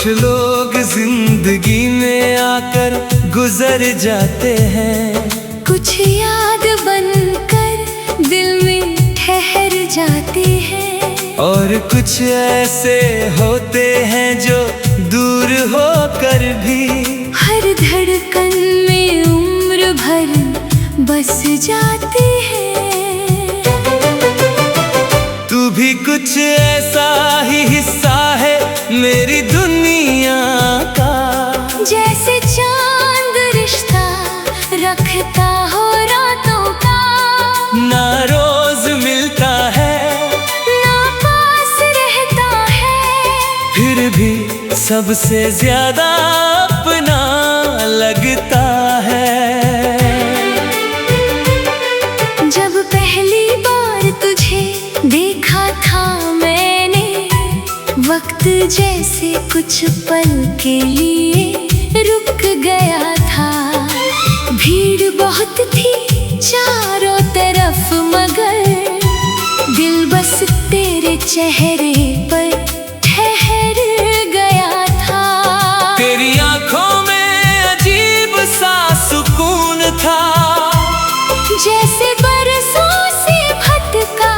कुछ लोग जिंदगी में आकर गुजर जाते हैं, कुछ याद बनकर दिल में ठहर जाते हैं, और कुछ ऐसे होते हैं जो दूर होकर भी हर धड़कन में उम्र भर बस जाते हैं। तू भी कुछ ऐसा ही हिस्सा है मेरी दुनिया का, जैसे चांद रिश्ता रखता हो रातों का। ना रोज मिलता है ना पास रहता है, फिर भी सबसे ज्यादा अपना लगता है। जब पहली बार तुझे देखा था मैंने, वक्त जैसे कुछ पल के लिए रुक गया था। भीड़ बहुत थी चारों तरफ, मगर दिल बस तेरे चेहरे पर ठहर गया था। तेरी आंखों में अजीब सा सुकून था, जैसे बरसों से भटका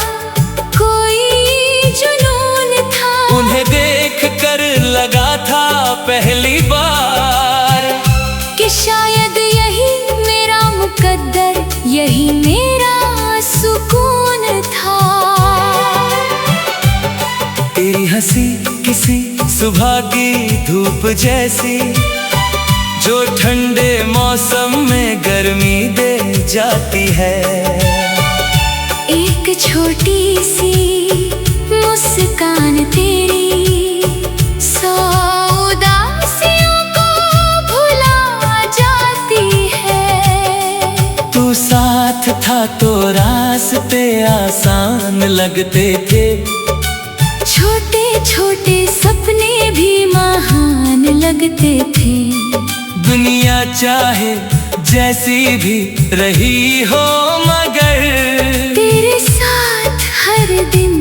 कोई जुनून था। उन्हें देख कर लगा था पहली बार कि शायद यही मेरा मुकद्दर, यही मेरा सुकून था। तेरी हंसी किसी सुबह की धूप जैसी, जो ठंडे मौसम में गर्मी दे जाती है। एक छोटी सी मुस्कान तेरी 100 उदासियों को भुला जाती है। तू साथ था तो रास्ते आसान लगते थे, छोटे छोटे सपने भी महान लगते थे। दुनिया चाहे जैसी भी रही हो, मगर तेरे साथ हर दिन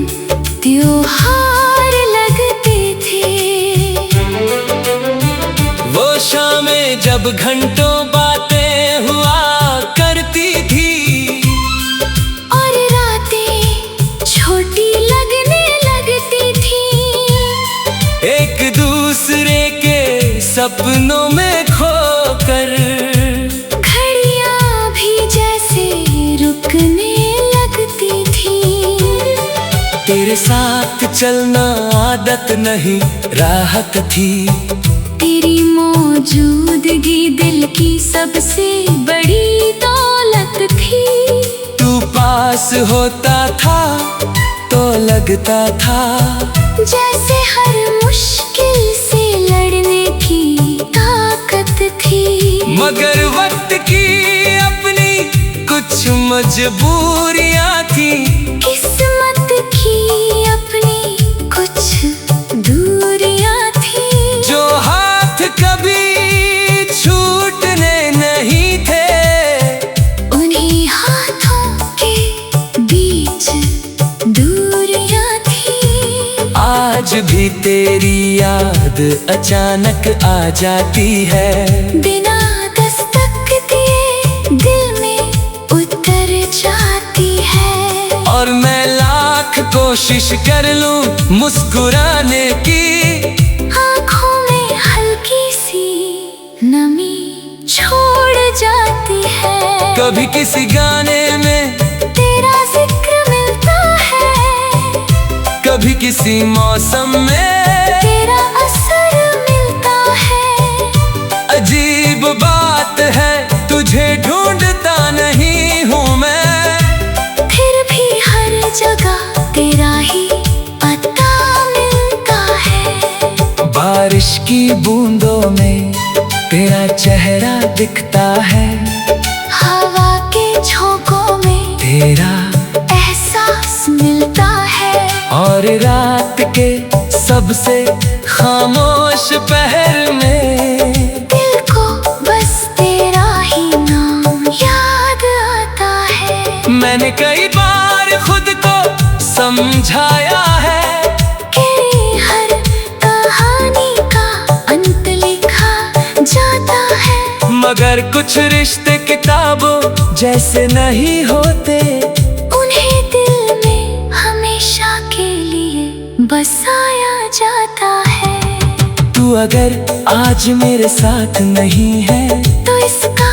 त्योहार लगते थे। वो शामें जब घंटों बातें हुआ करती थी, और रातें छोटी लगने लगती थी। एक दूसरे के सपनों में खोकर घड़ियां भी जैसे रुकने लगती थी। तेरे साथ चलना आदत नहीं राहत थी, तेरी मौजूदगी दिल की सबसे बड़ी दौलत थी। तू पास होता था तो लगता था जैसे हर मुश्किल से लड़ने की ताकत थी। मगर वक्त की अपनी कुछ मजबूरियां थी, किस्मत की अपनी कुछ दूरियां थी, जो हाथ कभी छूटने नहीं थे। उन्हीं हाथों के बीच दूरियां थी। आज भी तेरी याद अचानक आ जाती है, बिना दस्तक दिए दिल में उतर जाती है। और मैं लाख कोशिश कर लूं मुस्कुराने की, आँखों में हल्की सी नमी छोड़ जाती है। कभी किसी गाने में तेरा जिक्र मिलता है, कभी किसी मौसम में तेरा असर मिलता है। अजीब बात है तुझे ढूंढता नहीं हूँ मैं, फिर भी हर जगह तेरा ही पता मिलता है। बारिश की बूंदों में तेरा चेहरा दिखता है, हवा के झोंकों में तेरा एहसास मिलता है। और रात के सबसे खामोश पहर में दिल को बस तेरा ही नाम याद आता है। मैंने कई बार खुद को समझाया है कि हर कहानी का कुछ रिश्ते किताबों जैसे नहीं होते, उन्हें दिल में हमेशा के लिए बसाया जाता है। तू अगर आज मेरे साथ नहीं है तो इसका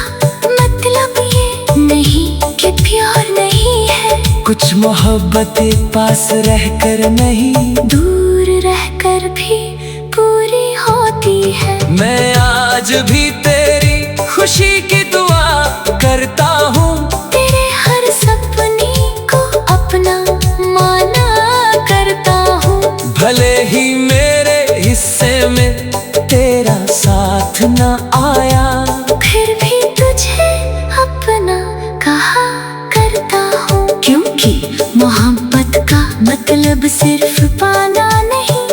मतलब ये नहीं कि प्यार नहीं है। कुछ मोहब्बतें पास रहकर नहीं, दूर रहकर भी पूरी होती है। मैं आज भी तेरी खुशी की दुआ करता हूँ, तेरे हर सपने को अपना माना करता हूँ। भले ही मेरे हिस्से में तेरा साथ न आया, फिर भी तुझे अपना कहा करता हूँ। क्योंकि मोहब्बत का मतलब सिर्फ पाना नहीं,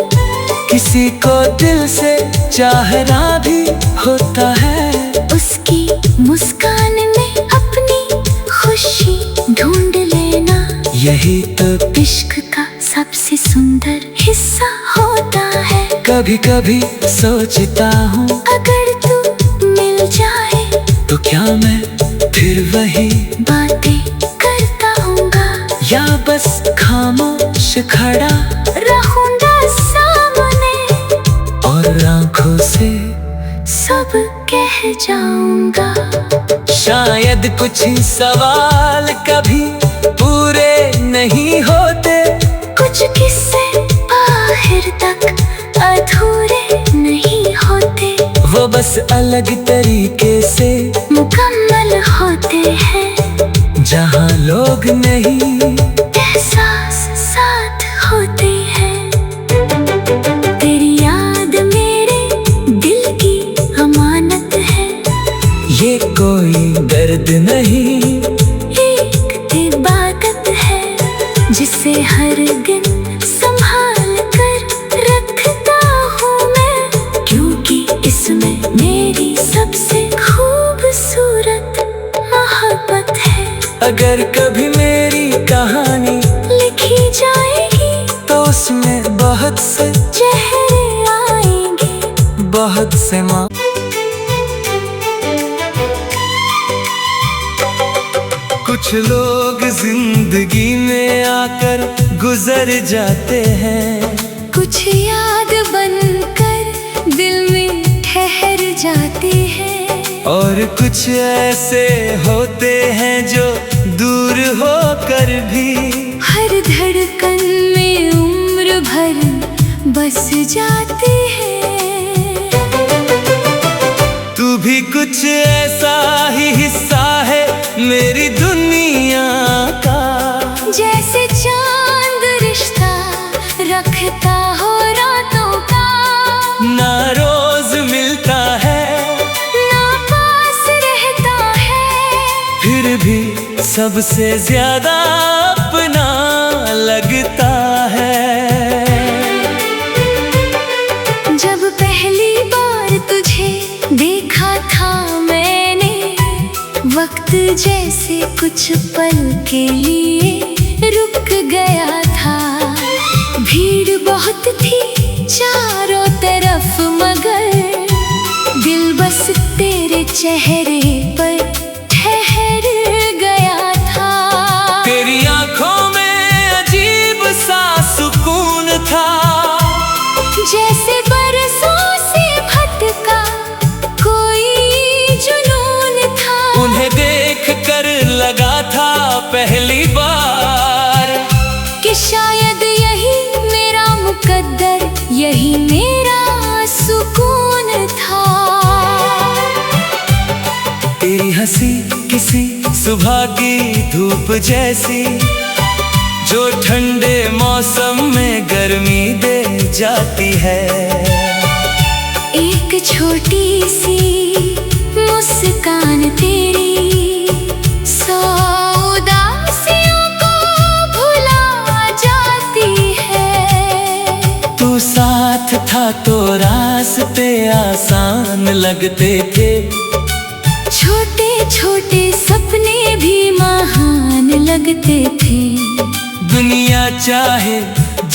किसी को दिल से चाहना भी होता है। उसकी मुस्कान में अपनी खुशी ढूंढ लेना, यही तो इश्क का सबसे सुंदर हिस्सा होता है। कभी कभी सोचता हूँ, अगर तू मिल जाए तो क्या मैं फिर वही बातें करता हूँगा, या बस खामोश खड़ा रहूँगा सामने और आंखों से सब कह जाऊँगा। शायद कुछ सवाल कभी पूरे नहीं होते, कुछ किस्से आखिर तक अधूरे नहीं होते, वो बस अलग तरीके से मुकम्मल होते हैं। जहाँ लोग नहीं, एहसास साथ होते हैं। तेरी याद मेरे दिल की अमानत है, ये कोई दर्द नहीं, एक इबादत है जिसे हर दिन संभाल कर रखता हूँ मैं। क्योंकि इसमें मेरी सबसे खूबसूरत मोहब्बत है। अगर कभी मेरी कहानी लिखी जाएगी तो उसमें बहुत से चेहरे आएंगे, बहुत से माँ। कुछ लोग जिंदगी में आकर गुजर जाते हैं, कुछ याद बनकर दिल में ठहर जाते हैं, और कुछ ऐसे होते हैं जो दूर होकर भी हर धड़कन में उम्र भर बस जाते हैं। तू भी कुछ ऐसा ही हिस्सा है मेरी दुनिया का, जैसे चांद रिश्ता रखता हो रातों का, ना रोज मिलता है ना पास रहता है, फिर भी सबसे ज्यादा अपना लगता है। जब पहली बार तुझे देखा था मैंने, वक्त जैसे कुछ पल के लिए रुक गया था। भीड़ बहुत थी चारों तरफ मगर दिल बस तेरे चेहरे पर ठहर गया था। तेरी आंखों में अजीब सा सुकून था, जैसे बरसों से भटका कोई जुनून था। उन्हें देख कर लगा था पहली बार कि शायद यही मेरा मुकद्दर, यही मेरा सुकून था। तेरी हंसी किसी सुबह की धूप जैसी, जो ठंडे मौसम में गर्मी दे जाती है। एक छोटी सी मुस्कान तेरी सौ उदासियों को भुला जाती है। तू साथ था तो रास्ते आसान लगते थे, छोटे छोटे सपने भी महान लगते थे। दुनिया चाहे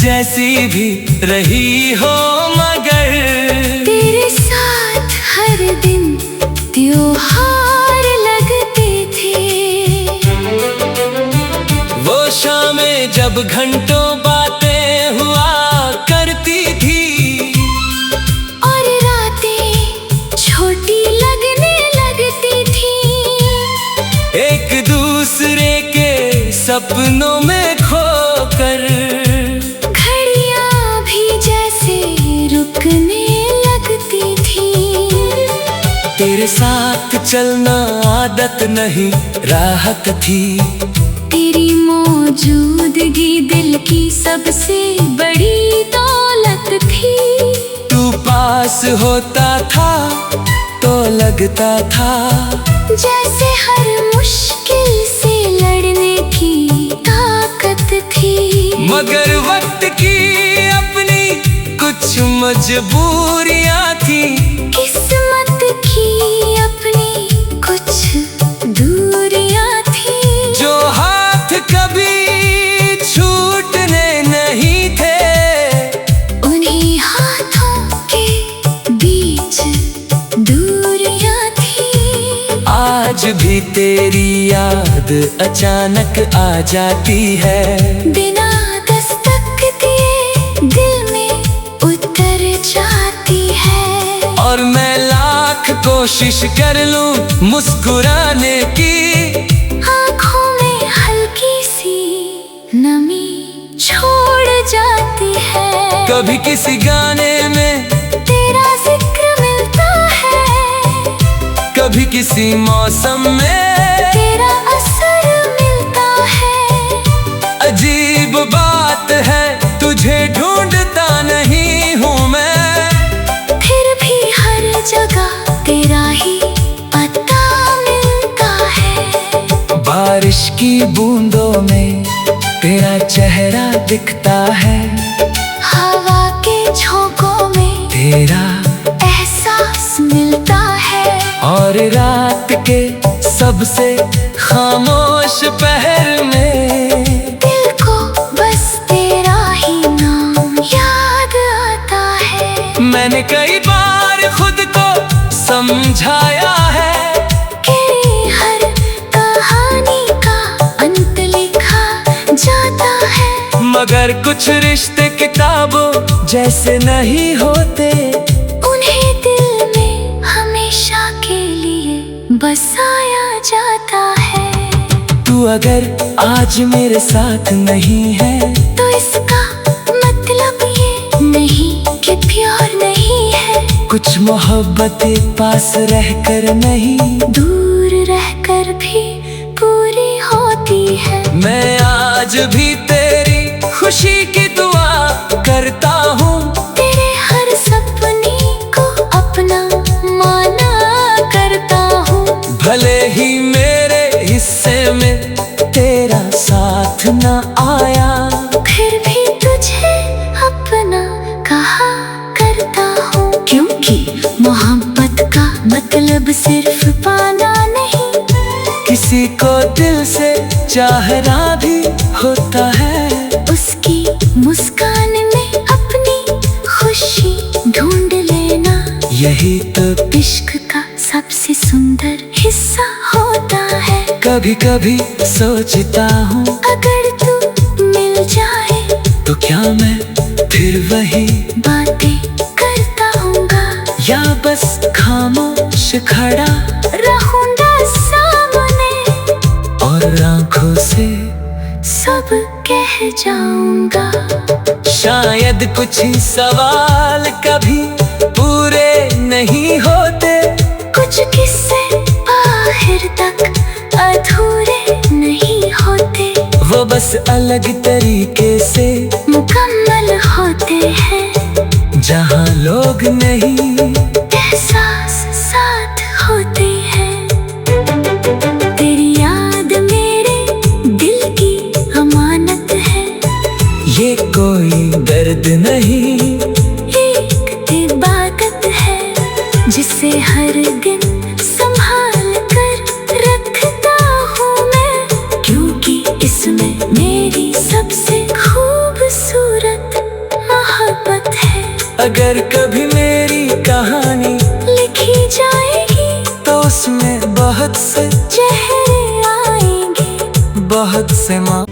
जैसी भी रही हो मगर तेरे साथ हर दिन त्योहार जब घंटों बातें हुआ करती थी और रातें छोटी लगने लगती थी। एक दूसरे के सपनों में खोकर घड़ियां भी जैसे रुकने लगती थी। तेरे साथ चलना आदत नहीं राहत थी। तेरी मौजूदगी दिल की सबसे बड़ी दौलत थी। तू पास होता था तो लगता था जैसे हर मुश्किल से लड़ने की ताकत थी। मगर वक्त की अपनी कुछ मजबूरियां थी। किस्मत की अपनी कुछ दूरियां थी। जो हाथ कभी छूटने नहीं थे, उन्हीं हाथों के बीच दूरियां थी। आज भी तेरी याद अचानक आ जाती है। बिना दस्तक दिए दिल में उतर जाती है। और मैं लाख कोशिश कर लूं मुस्कुराने की, आँखों में हल्की सी नमी छोड़ जाती है। कभी किसी गाने में तेरा जिक्र मिलता है, कभी किसी मौसम में तेरा असर मिलता है। अजीब बात है तुझे ढूंढता नहीं हूँ मैं, फिर भी हर जगह तेरा ही पता मिलता है। बारिश की बूंदों में तेरा चेहरा दिखता है। हवा के झोंकों में तेरा एहसास मिलता है। और रात के सबसे खामोश पहर में दिल को बस तेरा ही नाम याद आता है। मैंने कई बार खुद को समझाया है कि हर कहानी का अंत लिखा जाता है। मगर कुछ रिश्ते किताबों जैसे नहीं होते। उन्हें दिल में हमेशा के लिए बसाया जाता है। तू अगर आज मेरे साथ नहीं है, तो इसका मतलब ये नहीं कि प्यार नहीं है। कुछ मोहब्बतें पास रहकर नहीं, दूर रहकर भी पूरी होती है। मैं आज भी तेरी खुशी की दुआ करता हूँ। तेरे हर सपने को अपना माना करता हूँ। भले ही मेरे हिस्से में तेरा साथ न आया, फिर भी तुझे अपना कहा करता हूँ। क्योंकि मोहब्बत का मतलब सिर्फ पाना नहीं, किसी को दिल से चाहना भी होता है। उसकी मुस्कान में अपनी खुशी ढूंढ लेना, यही तो इश्क का सबसे सुंदर हिस्सा होता है। कभी कभी सोचता हूँ, अगर तू मिल जाए तो क्या मैं फिर वही बातें करता हूँगा, या बस खामोश खड़ा रहूँगा सामने और आंखों से सब कह जाऊँगा। शायद कुछ ही सवाल कभी पूरे नहीं होते। कुछ किस्से आखिर तक अधूरे नहीं होते। वो बस अलग तरीके से मुकम्मल होते हैं। जहाँ लोग नहीं, एहसास साथ होते हैं। तेरी याद मेरे दिल की अमानत है। ये कोई दर्द नहीं, एक इबादत है जिसे हर दिन संभाल कर रखता हूँ मैं। क्योंकि इसमें मेरी सबसे खूबसूरत मोहब्बत है। अगर कभी मेरी कहानी लिखी जाएगी तो उसमें बहुत से चेहरे आएंगे, बहुत से माँ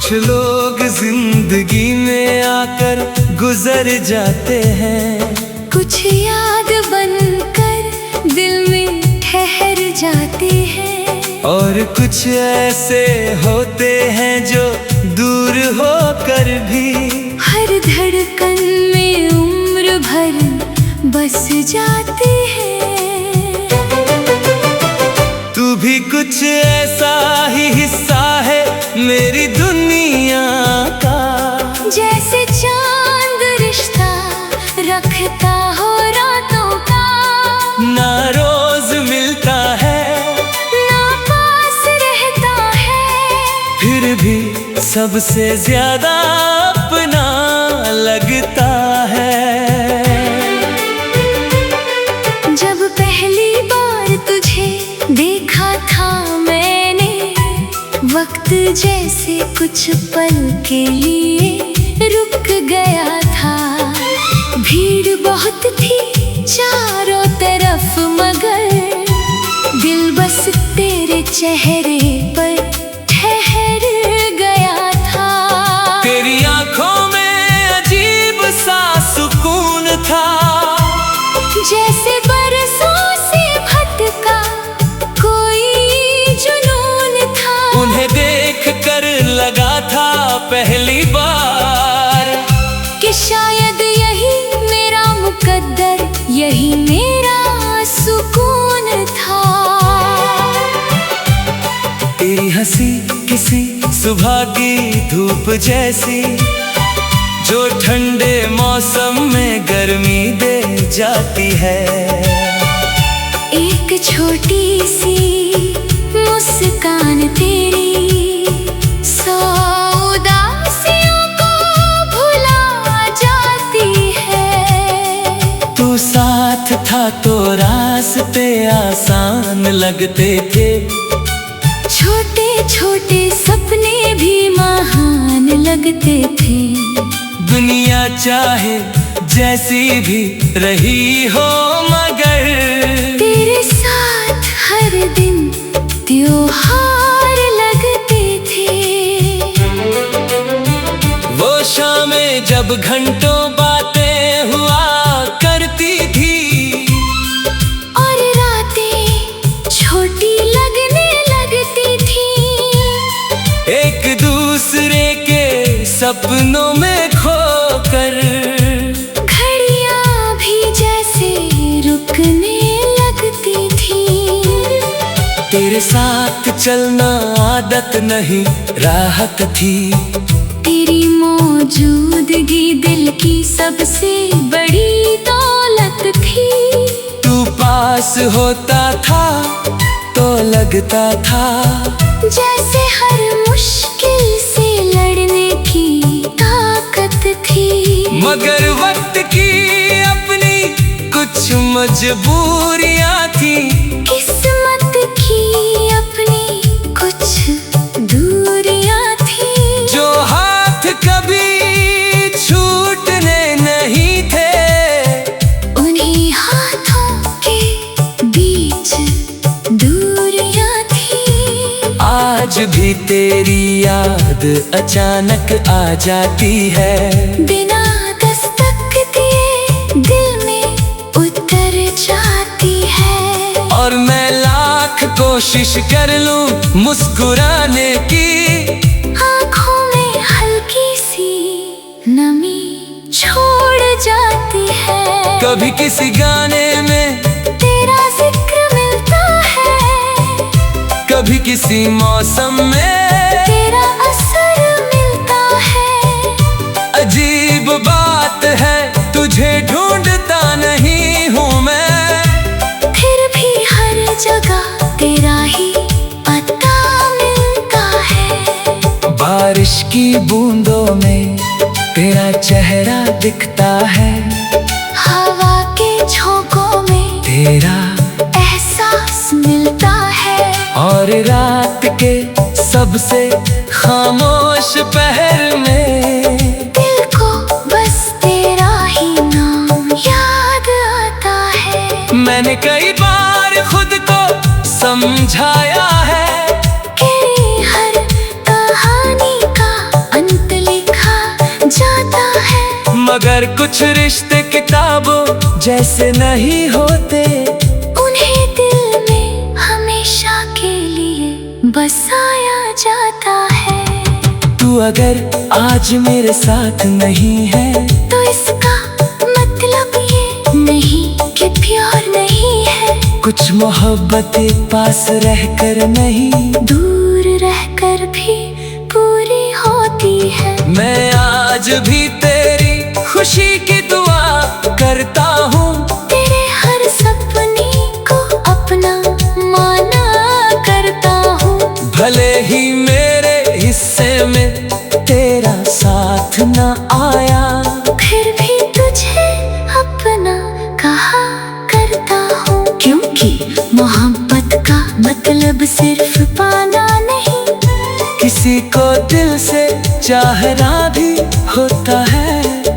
कुछ लोग जिंदगी में आकर गुजर जाते हैं, कुछ याद बनकर दिल में ठहर जाते हैं, और कुछ ऐसे होते हैं जो दूर होकर भी हर धड़कन में उम्र भर बस जाते हैं। तू भी कुछ ऐसा ही हिस्सा है मेरी दुनिया का, जैसे चांद रिश्ता रखता हो रातों का, ना रोज मिलता है ना पास रहता है, फिर भी सबसे ज्यादा अपना लगता है। जब पहली बार तुझे देखा था मैंने, वक्त जैसे कुछ पल के लिए रुक गया था। भीड़ बहुत थी चारों तरफ, मगर दिल बस तेरे चेहरे पर ठहर गया था। तेरी आंखों में अजीब सा सुकून था, जैसे बरसों से भटका कोई जुनून था। उन्हें देख कर लगा था पहली बार कि शायद यही मेरा मुकद्दर, यही मेरा सुकून था। तेरी हंसी किसी सुबह की धूप जैसी, जो ठंडे मौसम में गर्मी दे जाती है। एक छोटी सी मुस्कान तेरी सौ उदासियों को भुला जाती है। तू साथ था तो रास्ते आसान लगते थे, छोटे छोटे सपने भी महान लगते थे। दुनिया चाहे जैसी भी रही हो, मगर तेरे साथ हर दिन त्योहार लगते थे। वो शामें जब घंटों बातें हुआ करती थी, और रातें छोटी लगने लगती थी। एक दूसरे के सपनों में खोकर घड़ियां भी जैसे रुकने लगती थी। तेरे साथ चलना आदत नहीं राहत थी। तेरी मौजूदगी दिल की सबसे बड़ी दौलत थी। तू पास होता था तो लगता था जैसे हर मुश्किल से लड़ने की ताकत थी। मगर वक्त की अपनी कुछ मजबूरियां थी, किस्मत की अपनी कुछ दूरियां थी, जो हाथ कभी छूटने नहीं थे। उन्हीं हाथों के बीच दूरियां थी। आज भी तेरी याद अचानक आ जाती है, बिना दस्तक दिए दिल में उतर जाती है। और मैं लाख कोशिश कर लूं मुस्कुराने की, आँखों में हल्की सी नमी छोड़ जाती है। कभी किसी गाने में तेरा जिक्र मिलता है, कभी किसी मौसम में तेरा असर मिलता है। अजीब बात है तुझे ढूंढता नहीं हूँ मैं, फिर भी हर जगह तेरा ही पता मिलता है। बारिश की बूंदों में तेरा चेहरा दिखता है, हवा के झोंकों में तेरा एहसास मिलता है। और रात के सबसे खामोश पहर में दिल को बस तेरा ही नाम याद आता है। मैंने कई बार खुद को समझाया है कि हर कहानी का कुछ रिश्ते किताबों जैसे नहीं होते, उन्हें दिल में हमेशा के लिए बसाया जाता है। तू अगर आज मेरे साथ नहीं है तो इसका मतलब ये नहीं कि प्यार नहीं है। कुछ मोहब्बतें पास रहकर नहीं, दूर रहकर भी पूरी होती है। मैं आज भी तेरी खुशी की दुआ करता हूँ, तेरे हर सपने को अपना माना करता हूँ। भले ही मेरे हिस्से में तेरा साथ न आया, फिर भी तुझे अपना कहा करता हूँ। क्योंकि मोहब्बत का मतलब सिर्फ पाना नहीं, किसी को दिल से चाहना भी होता है।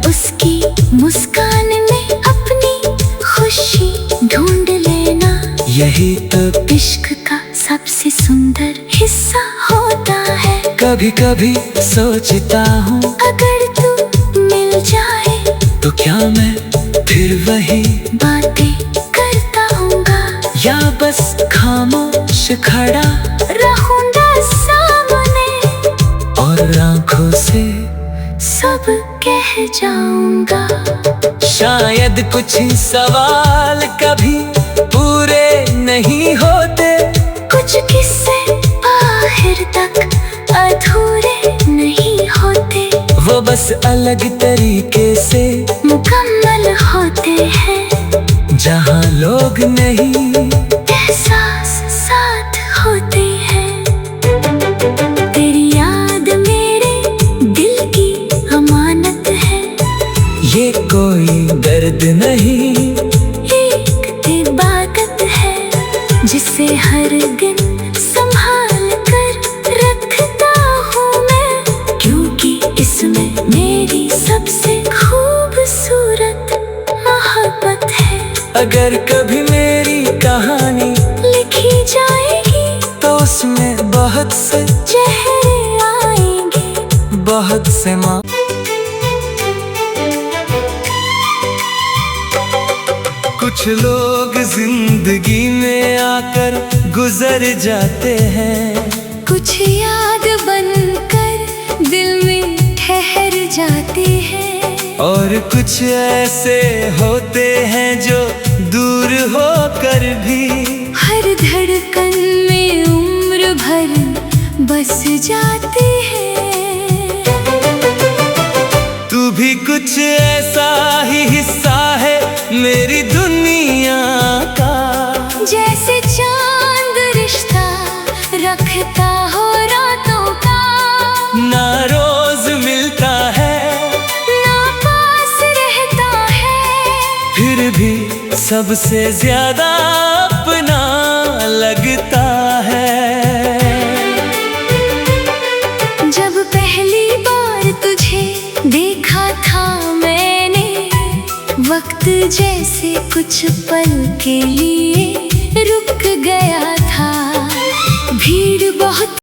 उसकी मुस्कान में अपनी खुशी ढूंढ लेना, यही तो इश्क का सबसे सुंदर हिस्सा होता है। कभी कभी सोचता हूँ, अगर तू मिल जाए तो क्या मैं फिर वही बातें करता हूँगा, या बस खामोश खड़ा रहूँगा सामने और आंखों से सब कह जाऊँगा। शायद कुछ सवाल कभी पूरे नहीं होते, कुछ किस्से आखिर तक अधूरे नहीं होते, वो बस अलग तरीके से मुकम्मल होते हैं। जहाँ लोग नहीं, एहसास साथ होते हैं। तेरी याद मेरे दिल की अमानत है, ये कोई दर्द नहीं, एक इबादत है जिसे हर दिन संभाल कर रखता हूँ मैं। क्योंकि इसमें मेरी सबसे खूबसूरत मोहब्बत है। अगर कभी मेरी कहानी लिखी जाएगी तो उसमें बहुत से चेहरे आएंगे, बहुत से माँ। कुछ लोग जिंदगी में आकर गुजर जाते हैं, कुछ याद बनकर दिल में ठहर जाते हैं, और कुछ ऐसे होते हैं जो दूर होकर भी हर धड़कन में उम्र भर बस जाते हैं। तू भी कुछ ऐसा ही हिस्सा है मेरी दुनिया का, जैसे चांद रिश्ता रखता हो रातों का, ना रोज मिलता है ना पास रहता है, फिर भी सबसे ज्यादा अपना लगता है। जब पहली बार तुझे देखा था मैंने, वक्त जैसे कुछ पल के लिए रुक गया